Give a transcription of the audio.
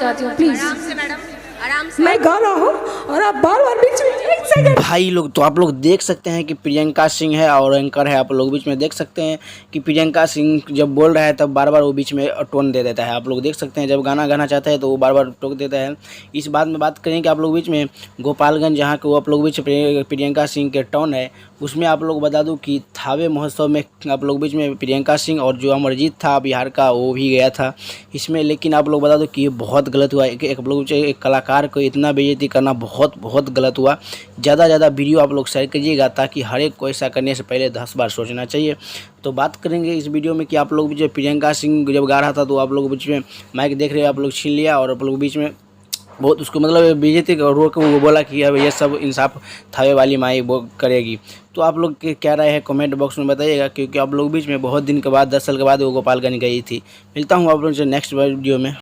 चाहती हूँ प्लीज। आराम से मैडम, आराम से। मैं गा रहा हूँ और आप बार बार बीच में एक सेकंड। भाई लोग तो आप लोग देख सकते हैं कि प्रियंका सिंह है और एंकर है, आप लोग बीच में देख सकते हैं कि प्रियंका सिंह जब बोल रहा है तब बार बार वो बीच में टोन दे देता है। आप लोग देख सकते हैं जब गाना गाना चाहता है तो वो बार बार टोक देता है। इस बात में बात करें कि आप लोग बीच में गोपालगंज जहाँ के वो आप लोग बीच प्रियंका सिंह के टोन है, उसमें आप लोग बता दूं कि थावे महोत्सव में आप लोग बीच में प्रियंका सिंह और जो अमरजीत था बिहार का वो भी गया था इसमें। लेकिन आप लोग बता दो कि ये बहुत गलत हुआ। एक लोग एक कलाकार को इतना बेइज्जती करना बहुत गलत हुआ। ज़्यादा वीडियो आप लोग शेयर कीजिएगा ताकि हर एक को ऐसा करने से पहले 10 बार सोचना चाहिए। तो बात करेंगे इस वीडियो में कि आप लोग जो प्रियंका सिंह जब गा रहा था तो आप लोग बीच में माइक देख रहे हैं, आप लोग छीन लिया और आप लोग बीच में बहुत उसको मतलब बेइज्जती रो के वो बोला कि अब ये सब इंसाफ थावे वाली माई वो करेगी। तो आप लोग क्या राय है कमेंट बॉक्स में बताइएगा, क्योंकि आप लोग बीच में बहुत दिन के बाद 10 साल के बाद वो गोपालगंज गई थी। मिलता हूँ आप लोगों से नेक्स्ट वीडियो में।